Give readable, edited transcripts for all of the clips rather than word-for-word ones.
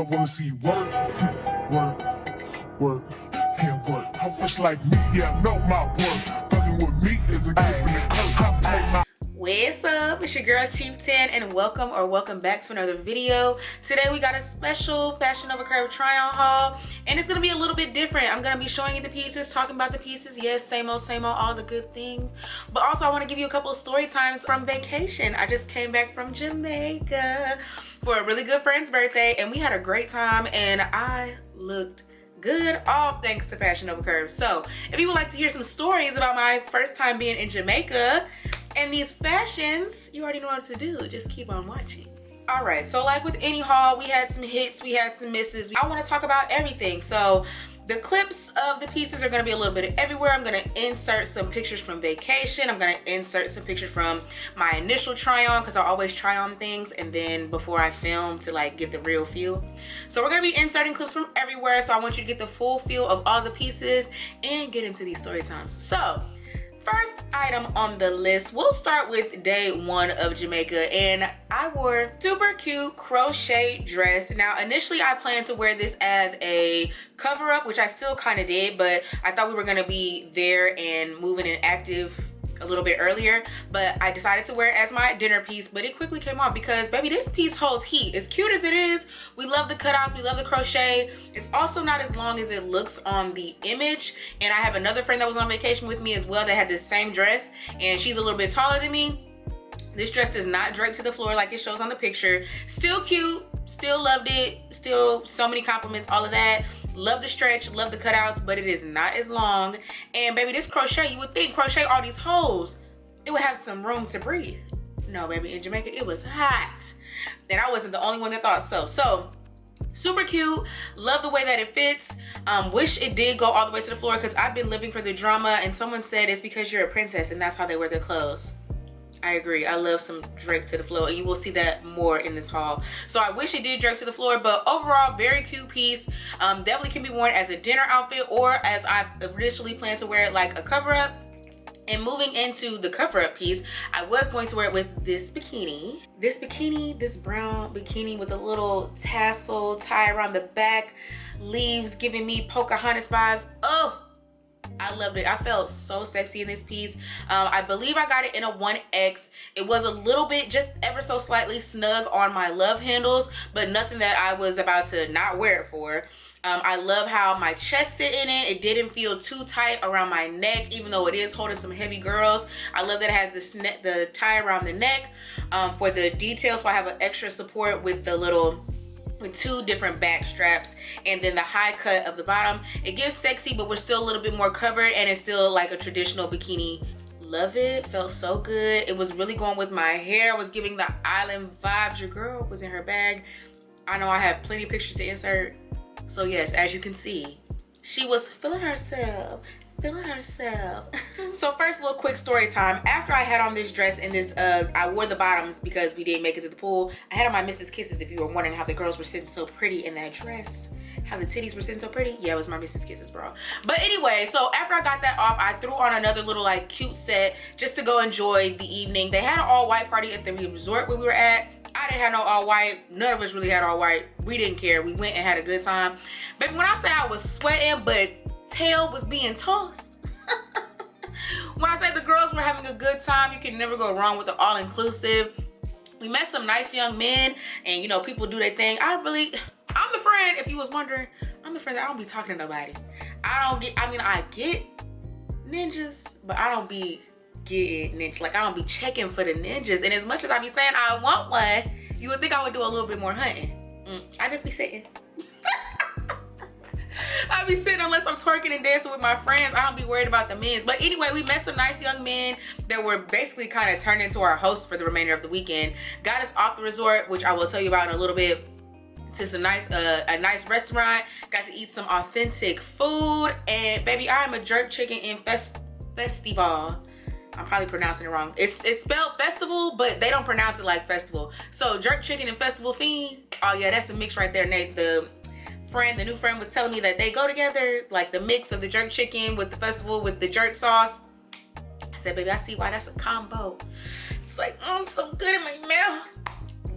I wanna see you work, work, and work. I wish like me, yeah, I know my worth. Fucking with me is a gift and a curse. I pay my. What's up? It's your girl Chief 10 and welcome back to another video. Today we got a special Fashion Nova Curve try on haul, and it's gonna be a little bit different. I'm gonna be showing you the pieces, talking about the pieces. Yes, same old, all the good things. But also I want to give you a couple of story times from vacation. I just came back from Jamaica for a really good friend's birthday, and we had a great time, and I looked good, all thanks to Fashion Nova Curve. So if you would like to hear some stories about my first time being in Jamaica and these fashions, you already know what to do. Just keep on watching. All right, so like with any haul, we had some hits, we had some misses. I want to talk about everything. So the clips of the pieces are going to be a little bit everywhere. I'm going to insert some pictures from vacation. I'm going to insert some pictures from my initial try on, because I always try on things and then before I film to like get the real feel. So we're going to be inserting clips from everywhere. So I want you to get the full feel of all the pieces and get into these story times. So first item on the list, we'll start with day one of Jamaica, and I wore super cute crochet dress. Now initially I planned to wear this as a cover up, which I still kind of did, but I thought we were going to be there and moving and active a little bit earlier, but I decided to wear it as my dinner piece. But it quickly came off because baby, this piece holds heat. As cute as it is, we love the cutouts, we love the crochet. It's also not as long as it looks on the image, and I have another friend that was on vacation with me as well that had this same dress, and she's a little bit taller than me. This dress does not drape to the floor like it shows on the picture. Still cute, still loved it, still so many compliments, all of that. Love the stretch, love the cutouts, but it is not as long. And baby, this crochet, you would think crochet all these holes, it would have some room to breathe. No baby, in Jamaica it was hot, and I wasn't the only one that thought so. So super cute, love the way that it fits. Wish it did go all the way to the floor, because I've been living for the drama, and someone said it's because you're a princess and that's how they wear their clothes. I agree. I love some drape to the floor, and you will see that more in this haul. So I wish it did drape to the floor, but overall very cute piece. Definitely can be worn as a dinner outfit, or as I initially planned to wear it like a cover up. And moving into the cover up piece, I was going to wear it with this bikini. This brown bikini with a little tassel tie around the back, leaves giving me Pocahontas vibes. Oh, I loved it. I felt so sexy in this piece. I believe I got it in a 1X. It was a little bit, just ever so slightly snug on my love handles, but nothing that I was about to not wear it for. I love how my chest sit in it. It didn't feel too tight around my neck, even though it is holding some heavy girls. I love that it has the tie around the neck for the details, so I have an extra support with the little, with two different back straps, and then the high cut of the bottom. It gives sexy, but we're still a little bit more covered, and it's still like a traditional bikini. Love it. Felt so good. It was really going with my hair. I was giving the island vibes. Your girl was in her bag. I know I have plenty of pictures to insert. So yes, as you can see, she was feeling herself. So first, little quick story time. After I had on this dress and this I wore the bottoms because we didn't make it to the pool. I had on my Mrs. Kisses, if you were wondering how the girls were sitting so pretty in that dress, how the titties were sitting so pretty. Yeah, it was my Mrs. Kisses, bro. But anyway, so after I got that off, I threw on another little like cute set just to go enjoy the evening. They had an all white party at the resort where we were at. I didn't have no all white. None of us really had all white. We didn't care. We went and had a good time. But when I say I was sweating but tail was being tossed, when I say the girls were having a good time, you can never go wrong with the all-inclusive. We met some nice young men, and you know, people do their thing. I'm the friend, if you was wondering, I'm the friend that I don't be talking to nobody. I get ninjas, but I don't be getting ninjas. Like, I don't be checking for the ninjas. And as much as I be saying I want one, you would think I would do a little bit more hunting. I just be sitting. I be sitting unless I'm twerking and dancing with my friends. I don't be worried about the men's. But anyway, we met some nice young men that were basically kind of turned into our hosts for the remainder of the weekend. Got us off the resort, which I will tell you about in a little bit, to some nice a nice restaurant. Got to eat some authentic food, and baby, I am a jerk chicken in festival. I'm probably pronouncing it wrong. It's spelled festival, but they don't pronounce it like festival. So jerk chicken and festival fiend. Oh yeah, that's a mix right there, Nate. The new friend was telling me that they go together, like the mix of the jerk chicken with the festival with the jerk sauce. I said, baby, I see why that's a combo. It's like, so good in my mouth.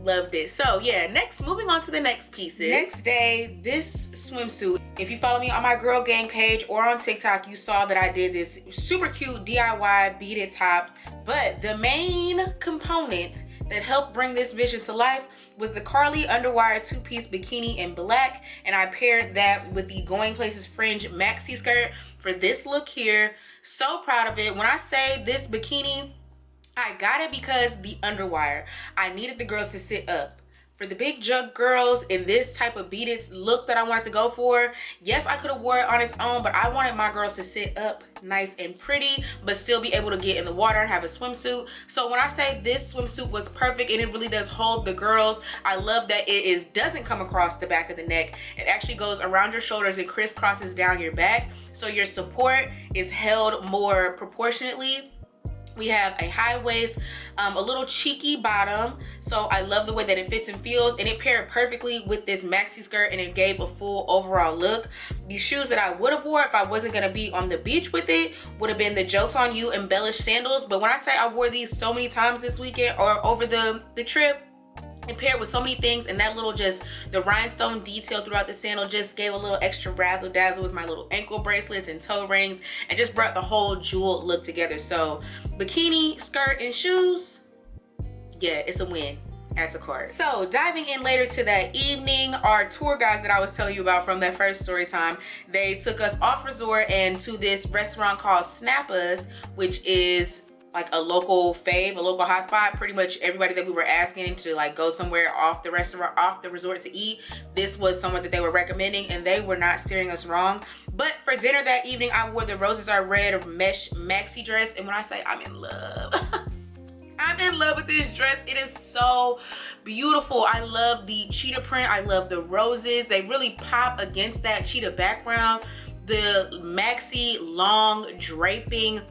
loved it. So yeah, moving on to the next pieces. Next day, this swimsuit. If you follow me on my Girl Gang page or on TikTok, you saw that I did this super cute DIY beaded top. But the main component that helped bring this vision to life was the Charleigh Underwire two-piece bikini in black, and I paired that with the Going Places Fringe maxi skirt for this look here. So proud of it. When I say this bikini, I got it because the underwire. I needed the girls to sit up. For the big jug girls in this type of beaded look that I wanted to go for, yes, I could have wore it on its own, but I wanted my girls to sit up nice and pretty, but still be able to get in the water and have a swimsuit. So when I say this swimsuit was perfect, and it really does hold the girls, I love that it doesn't come across the back of the neck. It actually goes around your shoulders and crisscrosses down your back, so your support is held more proportionately. We have a high waist, a little cheeky bottom, so I love the way that it fits and feels, and it paired perfectly with this maxi skirt, and it gave a full overall look. The shoes that I would have wore if I wasn't gonna be on the beach with it would have been the Joke's on You embellished sandals, but when I say I wore these so many times this weekend or over the trip, it paired with so many things, and that little the rhinestone detail throughout the sandal just gave a little extra razzle dazzle with my little ankle bracelets and toe rings, and just brought the whole jewel look together. So bikini, skirt, and shoes, yeah, it's a win. Add to cart. So diving in later to that evening, our tour guides that I was telling you about from that first story time, they took us off resort and to this restaurant called Snappa's, which is like a local fave, a local hotspot. Pretty much everybody that we were asking to like go somewhere off the resort to eat, this was someone that they were recommending, and they were not steering us wrong. But for dinner that evening, I wore the Roses Are Red mesh maxi dress, and when I say I'm in love, I'm in love with this dress. It is so beautiful. I love the cheetah print. I love the roses. They really pop against that cheetah background. The maxi long draping,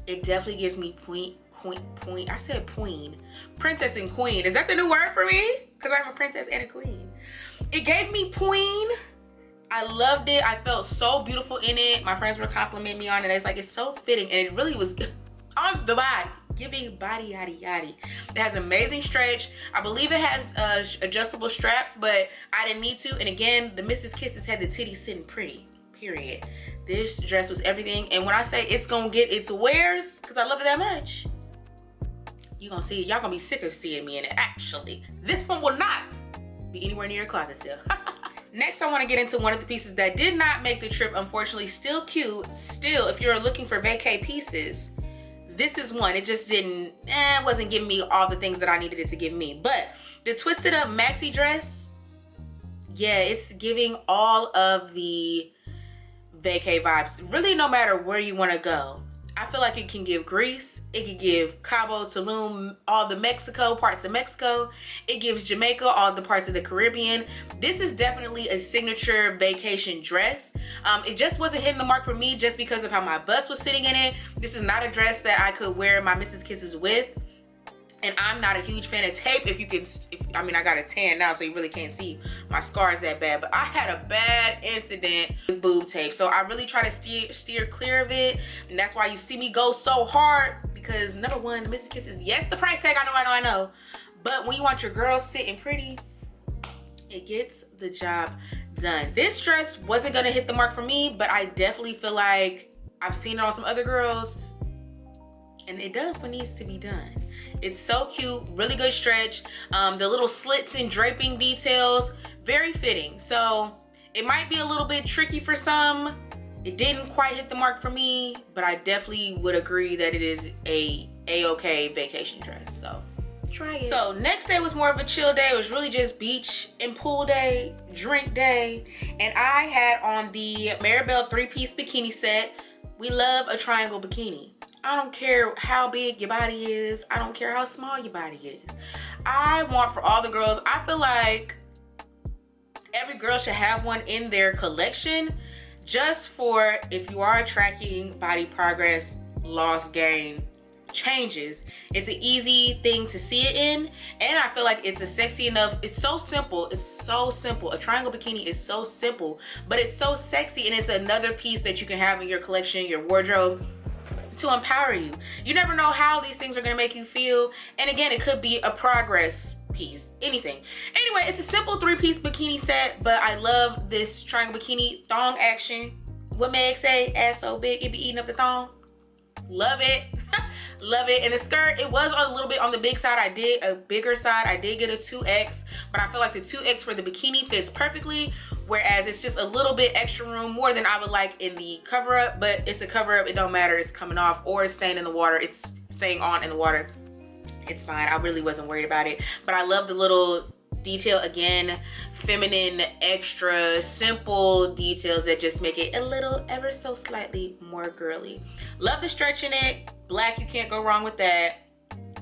it definitely gives me princess and queen. Is that the new word for me? Because I'm a princess and a queen. It gave me queen. I loved it. I felt so beautiful in it. My friends were complimenting me on it. It's like, it's so fitting, and it really was on the body, giving body yaddy yaddy. It has amazing stretch. I believe it has adjustable straps, but I didn't need to. And again, the Mrs. Kisses had the titties sitting pretty, period. This dress was everything, and when I say it's gonna get its wears, because I love it that much, you gonna see it. Y'all gonna be sick of seeing me in it. Actually, this one will not be anywhere near a closet sale. Next, I want to get into one of the pieces that did not make the trip, unfortunately. Still cute. Still, if you're looking for vacay pieces, this is one. It just wasn't giving me all the things that I needed it to give me. But the twisted up maxi dress, yeah, it's giving all of the vacay vibes. Really, no matter where you want to go, I feel like it can give Greece, it can give Cabo, Tulum, all the Mexico, parts of Mexico. It gives Jamaica, all the parts of the Caribbean. This is definitely a signature vacation dress. It just wasn't hitting the mark for me just because of how my bust was sitting in it. This is not a dress that I could wear my Mrs. Kisses with. And I'm not a huge fan of tape. I mean, I got a tan now, so you really can't see my scars that bad. But I had a bad incident with boob tape, so I really try to steer clear of it. And that's why you see me go so hard, because number one, the Mrs. Kisses, yes, the price tag, I know. But when you want your girls sitting pretty, it gets the job done. This dress wasn't gonna hit the mark for me, but I definitely feel like I've seen it on some other girls, and it does what needs to be done. It's so cute, really good stretch. The little slits and draping details, very fitting. So it might be a little bit tricky for some. It didn't quite hit the mark for me, but I definitely would agree that it is a-okay vacation dress. So try it. So next day was more of a chill day. It was really just beach and pool day, drink day. And I had on the Mirabelle 3-piece bikini set. We love a triangle bikini. I don't care how big your body is. I don't care how small your body is. I want for all the girls, I feel like every girl should have one in their collection, just for if you are tracking body progress, loss, gain, changes. It's an easy thing to see it in, and I feel like it's a sexy enough. It's so simple. It's so simple. A triangle bikini is so simple, but it's so sexy, and it's another piece that you can have in your collection, your wardrobe, to empower you. You never know how these things are going to make you feel. And again, it could be a progress piece, anything. Anyway, it's a simple 3-piece bikini set, but I love this triangle bikini thong action. What Meg say, ass so big it be eating up the thong. Love it. Love it. And the skirt, it was a little bit on the big side. I did a bigger side. I did get a 2X, but I feel like the 2X for the bikini fits perfectly, whereas it's just a little bit extra room, more than I would like in the cover up. But it's a cover up, it don't matter. It's coming off or it's staying in the water. It's staying on in the water. It's fine. I really wasn't worried about it. But I love the little detail, again, feminine, extra simple details that just make it a little, ever so slightly more girly. Love the stretch in it. Black, you can't go wrong with that.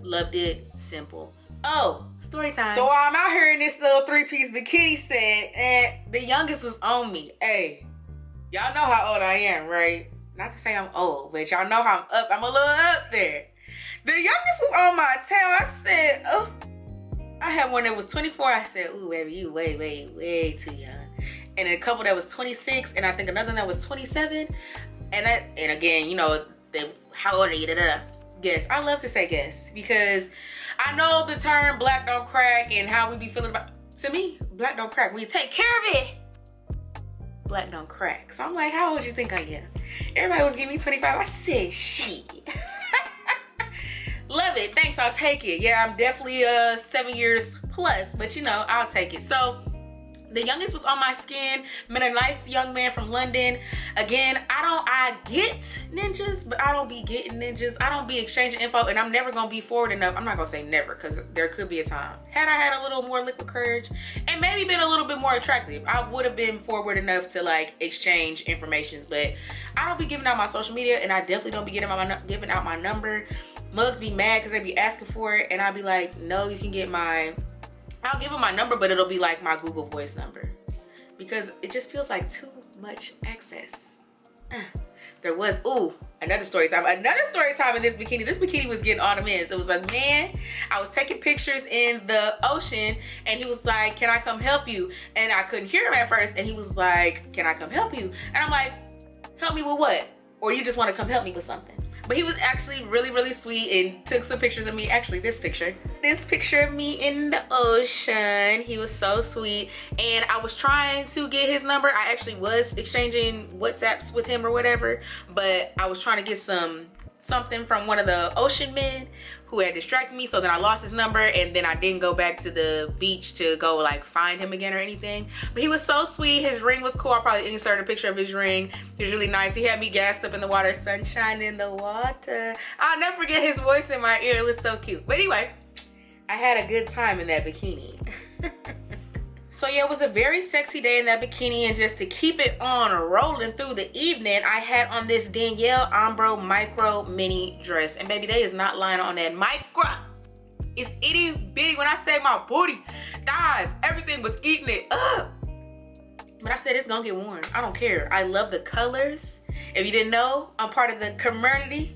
Loved it. Simple. Oh, story time. So I'm out here in this little 3-piece bikini set, and the youngest was on me. Hey, y'all know how old I am, right? Not to say I'm old, but y'all know how I'm a little up there. The youngest was on my tail. I said, oh, I had one that was 24. I said, ooh, baby, you way too young. And a couple that was 26, and I think another one that was 27. And again, you know, how old are you? Guess. I love to say guess, because I know the term black don't crack and how we be feeling about. To me, black don't crack. We take care of it. Black don't crack. So I'm like, how old you think I am? Everybody was giving me 25. I said, shit. Love it. Thanks, I'll take it. Yeah, I'm definitely 7 years plus, but you know, I'll take it. So the youngest was on my skin. Met a nice young man from London. Again, I get ninjas, but I don't be getting ninjas. I don't be exchanging info, and I'm never gonna be forward enough. I'm not gonna say never, because there could be a time. Had I had a little more liquid courage and maybe been a little bit more attractive, I would have been forward enough to like exchange informations. But I don't be giving out my social media, and I definitely don't be giving out my number. Mugs be mad because they be asking for it, and I'll be like, no, you can get I'll give them my number, but it'll be like my Google Voice number, because it just feels like too much access. There was, ooh, another story time in this bikini. This bikini was getting all the men. It was a man. I was taking pictures in the ocean, and he was like, can I come help you? And I couldn't hear him at first, and he was like, can I come help you? And I'm like, help me with what? Or you just want to come help me with something? But he was actually really sweet and took some pictures of me. Actually, this picture of me in the ocean. He was so sweet. And I was trying to get his number. I actually was exchanging WhatsApps with him or whatever, but I was trying to get something from one of the ocean men who had distracted me, so then I lost his number, and then I didn't go back to the beach to go like find him again or anything. But he was so sweet. His ring was cool. I'll probably insert a picture of his ring. He was really nice. He had me gassed up in the water, sunshine in the water. I'll never forget his voice in my ear. It was so cute. But anyway, I had a good time in that bikini. So yeah, it was a very sexy day in that bikini, and just to keep it on rolling through the evening, I had on this Danielle Ombre micro mini dress. And baby, they is not lying on that micro. It's itty bitty. When I say my booty, guys, everything was eating it up. But I said it's gonna get worn. I don't care. I love the colors. If you didn't know, I'm part of the community.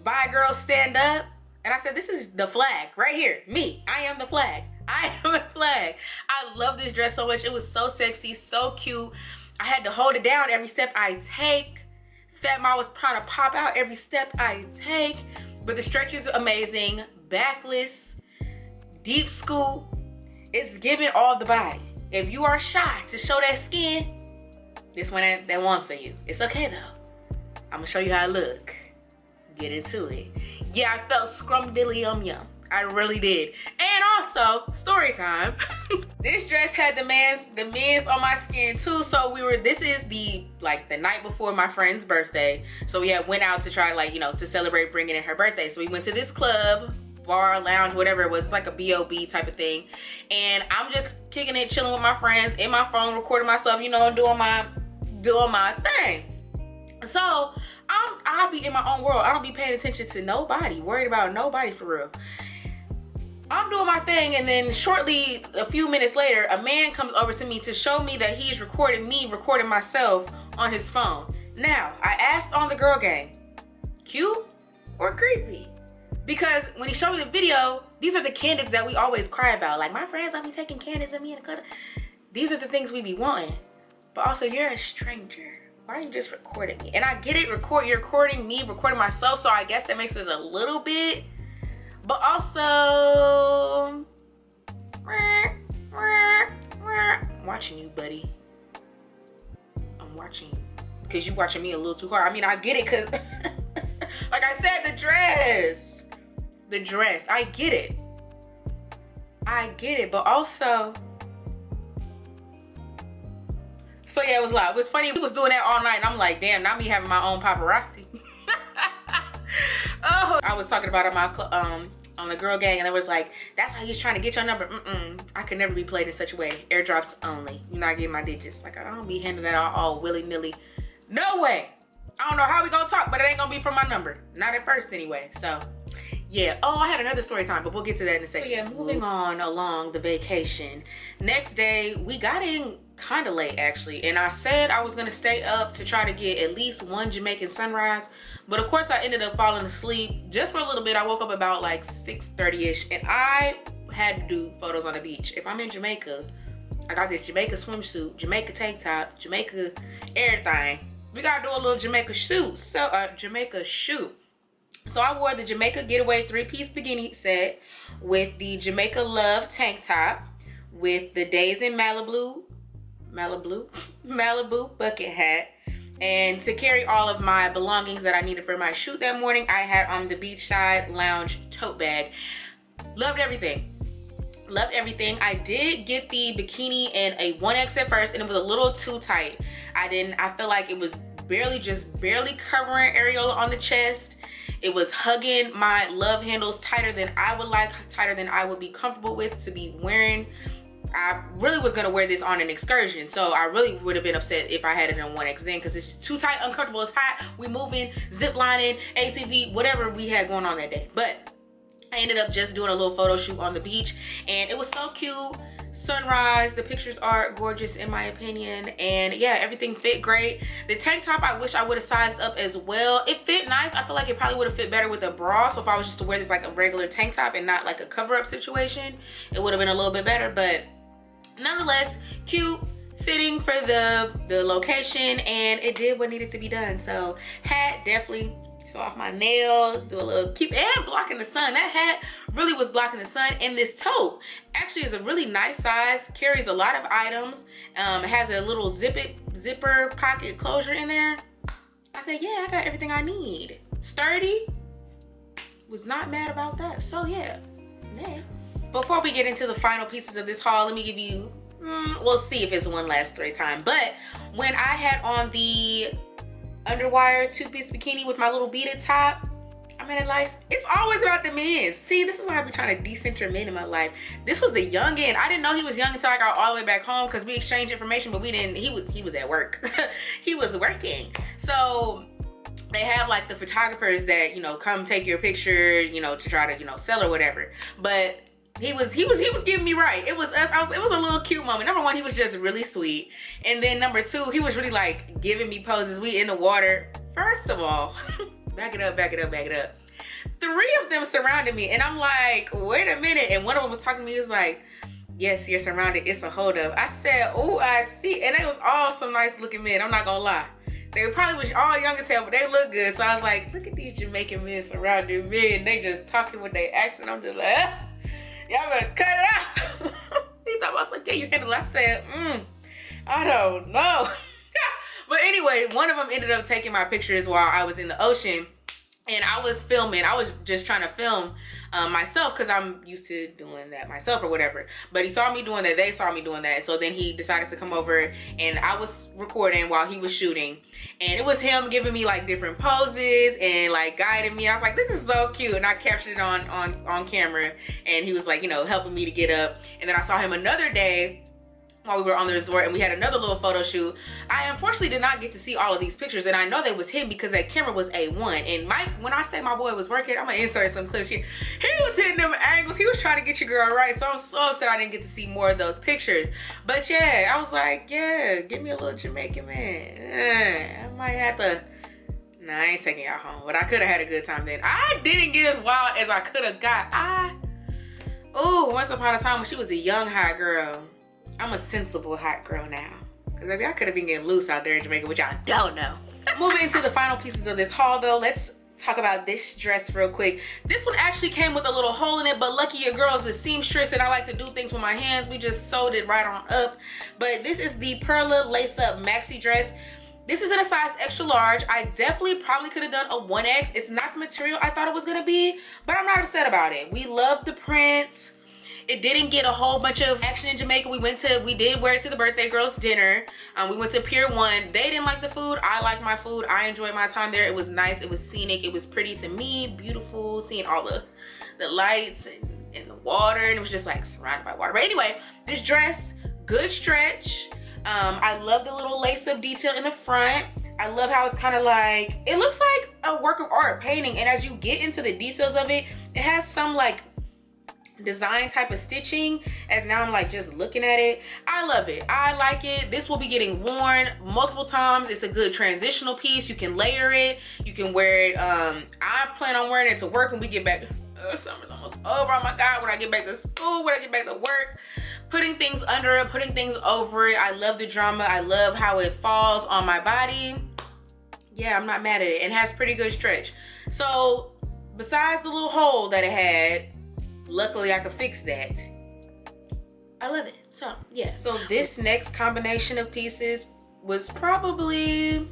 Bye girls, stand up. And I said, this is the flag right here. Me, I am the flag. I am the flag. I love this dress so much. It was so sexy, so cute. I had to hold it down every step I take. Fat Ma was trying to pop out every step I take. But the stretch is amazing. Backless, deep scoop. It's giving all the body. If you are shy to show that skin, this one ain't that one for you. It's okay though. I'm gonna show you how I look. Get into it. Yeah, I felt scrumdiddly yum. I really did. And also, story time. This dress had the men's on my skin too. So this is the night before my friend's birthday. So we went out to try to celebrate bringing in her birthday. So we went to this club, bar, lounge, whatever it was. It's like a B.O.B. type of thing. And I'm just kicking it, chilling with my friends, in my phone, recording myself, doing my thing. So I'll be in my own world. I don't be paying attention to nobody, worried about nobody for real. I'm doing my thing, and then shortly, a few minutes later, a man comes over to me to show me that he's recording me recording myself on his phone. Now, I asked on the girl gang, cute or creepy? Because when he showed me the video, these are the candids that we always cry about. Like, my friends, I'll be taking candids of me in the club. These are the things we be wanting. But also, you're a stranger. Why are you just recording me? And I get it, you're recording me, recording myself, so I guess that makes us a little bit. But also, watching, because you watching me a little too hard. I mean, I get it, because like I said, the dress, I get it, but also, so yeah, it was a lot. It was funny, we was doing that all night, and I'm like, damn, not me having my own paparazzi. Oh, I was talking about on the girl gang, and it was like, that's how he's trying to get your number. I could never be played in such a way. Airdrops only. You're not getting my digits. Like, I don't be handing that all willy-nilly. No way. I don't know how we gonna talk, but it ain't gonna be from my number. Not at first anyway. So yeah. Oh, I had another story time, but we'll get to that in a second. So yeah, moving on along the vacation. Next day, we got in kind of late actually, and I said I was gonna stay up to try to get at least one Jamaican sunrise, but of course I ended up falling asleep just for a little bit. I woke up about like 6:30ish, and I had to do photos on the beach. If I'm in Jamaica, I got this Jamaica swimsuit, Jamaica tank top, Jamaica everything. We gotta do a little Jamaica shoot. So Jamaica shoot. So I wore the Jamaica Getaway 3-piece bikini set with the Jamaica Love tank top with the Days in Malibu bucket hat, and to carry all of my belongings that I needed for my shoot that morning, I had on the beachside lounge tote bag. Loved everything. I did get the bikini in a 1X at first, and it was a little too tight. I felt like it was barely covering areola on the chest. It was hugging my love handles tighter than I would like, tighter than I would be comfortable with to be wearing. I really was gonna wear this on an excursion, so I really would have been upset if I had it in 1X then, because it's too tight, uncomfortable, it's hot, we moving, zip lining, ATV, whatever we had going on that day. But I ended up just doing a little photo shoot on the beach, and it was so cute. Sunrise, the pictures are gorgeous in my opinion, and yeah, everything fit great. The tank top, I wish I would have sized up as well. It fit nice. I feel like it probably would have fit better with a bra, so if I was just to wear this like a regular tank top and not like a cover-up situation, it would have been a little bit better. But nonetheless, cute, fitting for the location, and it did what needed to be done. So hat, definitely show off my nails, do a little keep, and blocking the sun. That hat really was blocking the sun. And this tote actually is a really nice size, carries a lot of items. It has a little zipper pocket closure in there. I said, yeah, I got everything I need. Sturdy, was not mad about that. So yeah, next. Before we get into the final pieces of this haul, let me give you, we'll see if it's one last story time. But when I had on the Underwire 2-piece bikini with my little beaded top, I mean, it's always about the men. See, this is why I be trying to decenter men in my life. This was the youngin'. I didn't know he was young until I got all the way back home, because we exchanged information, but we didn't, he was at work. He was working. So they have like the photographers that, you know, come take your picture, you know, to try to, you know, sell or whatever. But he was giving me right. It was us. It was a little cute moment. Number one, he was just really sweet, and then number two, he was really like giving me poses. We in the water. First of all, back it up. 3 of them surrounded me, and I'm like, wait a minute. And one of them was talking to me. He was like, yes, you're surrounded. It's a hold up. I said, oh, I see. And they was all some nice looking men. I'm not gonna lie. They probably was all young as hell, but they look good. So I was like, look at these Jamaican men surrounding me, and they just talking with their accent. I'm just like, y'all better cut it out. He's talking about, can you handle it? I said, I don't know. But anyway, one of them ended up taking my pictures while I was in the ocean, and I was filming. I was just trying to film myself, because I'm used to doing that myself or whatever. But he saw me doing that. They saw me doing that. So then he decided to come over, and I was recording while he was shooting. And it was him giving me like different poses and like guiding me. I was like, this is so cute. And I captured it on camera. And he was like, you know, helping me to get up. And then I saw him another day while we were on the resort, and we had another little photo shoot. I unfortunately did not get to see all of these pictures, and I know that was him because that camera was A1. And when I say my boy was working, I'm gonna insert some clips here. He was hitting them angles. He was trying to get your girl right. So I'm so upset I didn't get to see more of those pictures. But yeah, I was like, yeah, give me a little Jamaican man. I might have to. Nah, I ain't taking y'all home, but I could have had a good time then. I didn't get as wild as I could have got. Once upon a time when she was a young hot girl. I'm a sensible hot girl now. Because maybe I could have been getting loose out there in Jamaica, which I don't know. Moving into the final pieces of this haul though, let's talk about this dress real quick. This one actually came with a little hole in it, but lucky your girl is a seamstress and I like to do things with my hands. We just sewed it right on up. But this is the Perla lace up maxi dress. This is in a size extra large. I definitely probably could have done a 1X. It's not the material I thought it was gonna be, but I'm not upset about it. We love the print. It didn't get a whole bunch of action in Jamaica. We did wear it to the birthday girls dinner. We went to Pier 1. They didn't like the food. I liked my food. I enjoyed my time there. It was nice. It was scenic. It was pretty to me, beautiful, seeing all the lights and the water, and it was just like surrounded by water. But anyway, this dress, good stretch. I love the little lace-up detail in the front. I love how it's kind of like, it looks like a work of art painting, and as you get into the details of it, it has some like design type of stitching. As now I'm like just looking at it, I love it. I like it. This will be getting worn multiple times. It's a good transitional piece. You can layer it, you can wear it. I plan on wearing it to work when we get back. Summer's almost over. Oh my god, when I get back to school, when I get back to work, putting things under it, putting things over it. I love the drama. I love how it falls on my body. Yeah, I'm not mad at it. It has pretty good stretch. So besides the little hole that it had, luckily I could fix that. I love it. So yeah, so this next combination of pieces was probably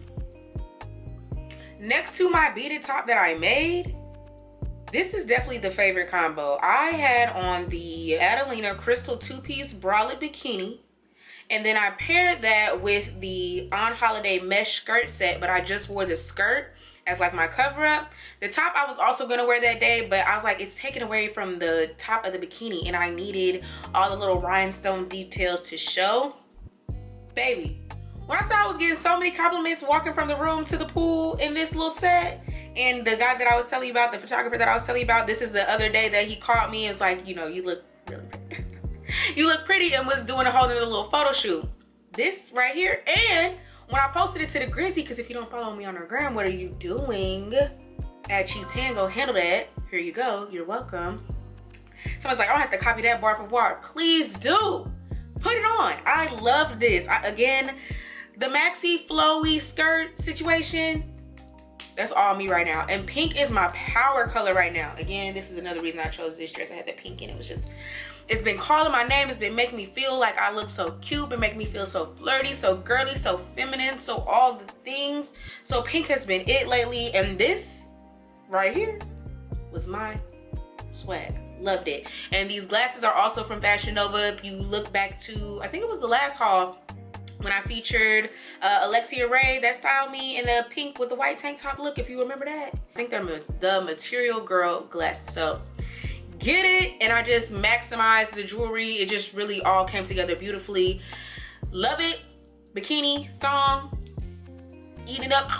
next to my beaded top that I made. This is definitely the favorite combo. I had on the Adelina Crystal 2-piece bralette bikini, and then I paired that with the On Holiday mesh skirt set, but I just wore the skirt as like my cover up. The top I was also gonna wear that day, but I was like, it's taken away from the top of the bikini, and I needed all the little rhinestone details to show. Baby, when I saw I was getting so many compliments walking from the room to the pool in this little set, and the guy that I was telling you about, the photographer that I was telling you about, this is the other day that he called me and was like, you know, you look really pretty. You look pretty, and was doing a whole other little photo shoot. This right here, and when I posted it to the Grizzy, because if you don't follow me on her gram, what are you doing? At Cheat10, go handle that. Here you go, you're welcome. Someone's like, I don't have to copy that bar for bar. Please do, put it on. I love this. Again, the maxi flowy skirt situation, that's all me right now. And pink is my power color right now. Again, this is another reason I chose this dress. I had that pink in it. Was just, it's been calling my name. It's been making me feel like I look so cute, been making me feel so flirty, so girly, so feminine, so all the things. So pink has been it lately, and this right here was my swag. Loved it. And these glasses are also from Fashion Nova. If you look back to, I think it was the last haul, when I featured Alexia Ray that styled me in the pink with the white tank top look, if you remember that. I think they're the Material Girl glasses. So get it. And I just maximized the jewelry. It just really all came together beautifully. Love it. Bikini, thong, eating it up.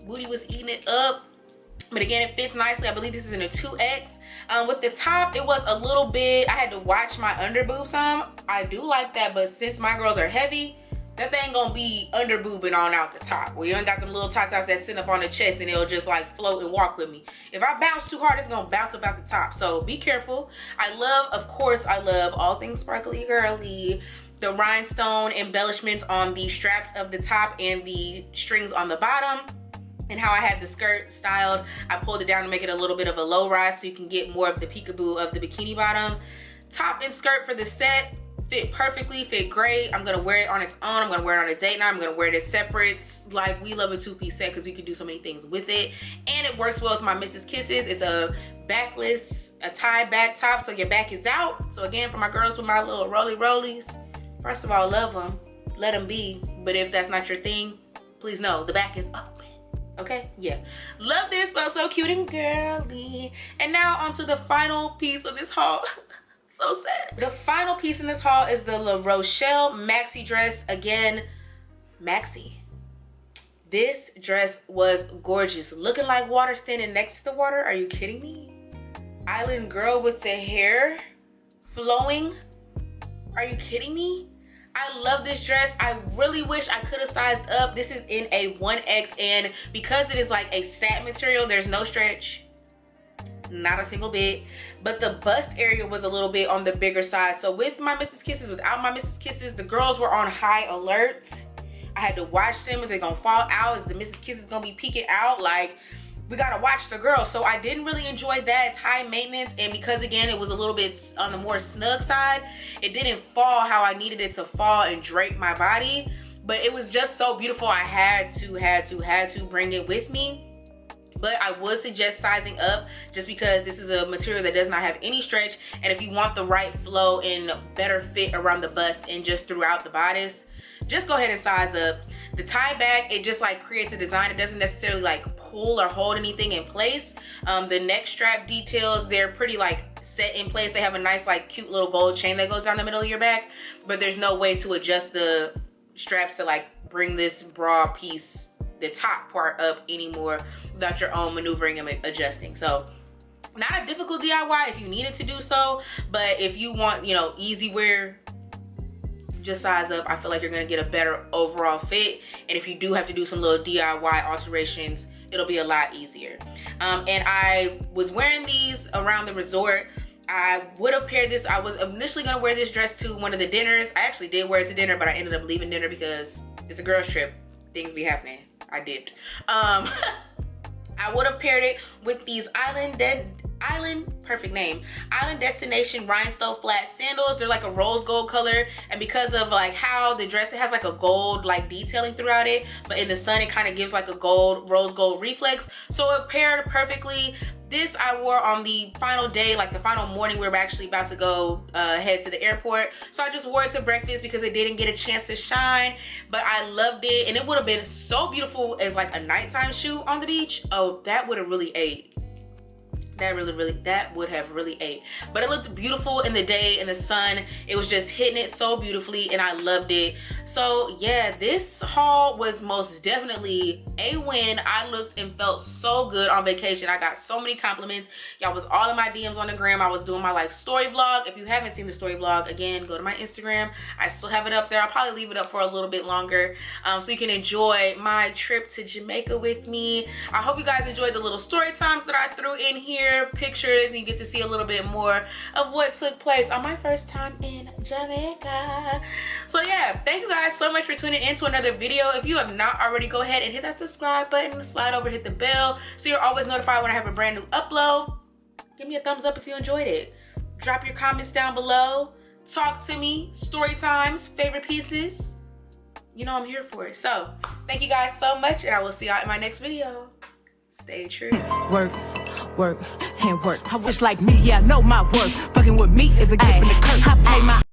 Booty was eating it up. But again, it fits nicely. I believe this is in a 2X. With the top, it was a little bit, I had to watch my under boob some. I do like that, but since my girls are heavy, that thing gonna be under boobing on out the top. Well, you ain't got them little tatas that sit up on the chest and it'll just like float and walk with me. If I bounce too hard, it's gonna bounce up out the top. So be careful. I love, of course, I love all things sparkly girly. The rhinestone embellishments on the straps of the top and the strings on the bottom. And how I had the skirt styled, I pulled it down to make it a little bit of a low rise so you can get more of the peekaboo of the bikini bottom. Top and skirt for the set fit perfectly, fit great. I'm gonna wear it on its own. I'm gonna wear it on a date night. I'm gonna wear it as separates. Like, we love a 2-piece set because we can do so many things with it. And it works well with my Mrs. Kisses. It's a backless, a tie back top, so your back is out. So again, for my girls with my little rollies, first of all, love them, let them be. But if that's not your thing, please know the back is open. Okay, yeah, love this, felt so cute and girly. And now onto the final piece of this haul. So sad. The final piece in this haul is the La Rochelle maxi dress. Again, maxi. This dress was gorgeous, looking like water standing next to the water. Are you kidding me? Island girl with the hair flowing. Are you kidding me? I love this dress. I really wish I could have sized up. This is in a 1X, and because it is like a satin material, there's no stretch, not a single bit, but the bust area was a little bit on the bigger side. So with my Mrs. Kisses, without my Mrs. Kisses, the girls were on high alert. I had to watch them. If they're gonna fall out, is the Mrs. Kisses gonna be peeking out? Like, we gotta watch the girls. So I didn't really enjoy that. It's high maintenance, and because again it was a little bit on the more snug side, it didn't fall how I needed it to fall and drape my body. but it was just so beautiful. I had to bring it with me. But I would suggest sizing up just because this is a material that does not have any stretch, and if you want the right flow and better fit around the bust and just throughout the bodice, just go ahead and size up. The tie back, it just like creates a design. It doesn't necessarily like pull or hold anything in place. The neck strap details, they're pretty like set in place. They have a nice like cute little gold chain that goes down the middle of your back, but there's no way to adjust the straps to like bring this bra piece, the top part, up anymore without your own maneuvering and adjusting. So not a difficult DIY if you needed to do so, but if you want, you know, easy wear, just size up. I feel like you're gonna get a better overall fit, and if you do have to do some little DIY alterations, it'll be a lot easier. And I was wearing these around the resort. I would have paired this. I was initially gonna wear this dress to one of the dinners. I actually did wear it to dinner, but I ended up leaving dinner because it's a girls trip. Things be happening. I dipped. I would have paired it with these Island Destination rhinestone flat sandals. They're like a rose gold color, and because of like how the dress, it has like a gold like detailing throughout it, but in the sun it kind of gives like a gold, rose gold reflex, so it paired perfectly. This I wore on the final day, like the final morning. We were actually about to go head to the airport, so I just wore it to breakfast because it didn't get a chance to shine, but I loved it, and it would have been so beautiful as like a nighttime shoot on the beach. Oh, that would have really ate. That would have really ate. But it looked beautiful in the day, in the sun. It was just hitting it so beautifully, and I loved it. So yeah, this haul was most definitely a win. I looked and felt so good on vacation. I got so many compliments. Y'all was all in my DMs on the gram. I was doing my like story vlog. If you haven't seen the story vlog, again, go to my Instagram. I still have it up there. I'll probably leave it up for a little bit longer, so you can enjoy my trip to Jamaica with me. I hope you guys enjoyed the little story times that I threw in here, pictures, and you get to see a little bit more of what took place on my first time in Jamaica. So yeah, thank you guys so much for tuning in to another video. If you have not already, go ahead and hit that subscribe button, slide over, hit the bell so you're always notified when I have a brand new upload. Give me a thumbs up if you enjoyed it. Drop your comments down below. Talk to me. Story times, favorite pieces. You know I'm here for it. So thank you guys so much, and I will see y'all in my next video. Stay true. Work, and work. I wish like me, yeah, I know my worth. Fucking with me is a gift and a curse. I pay my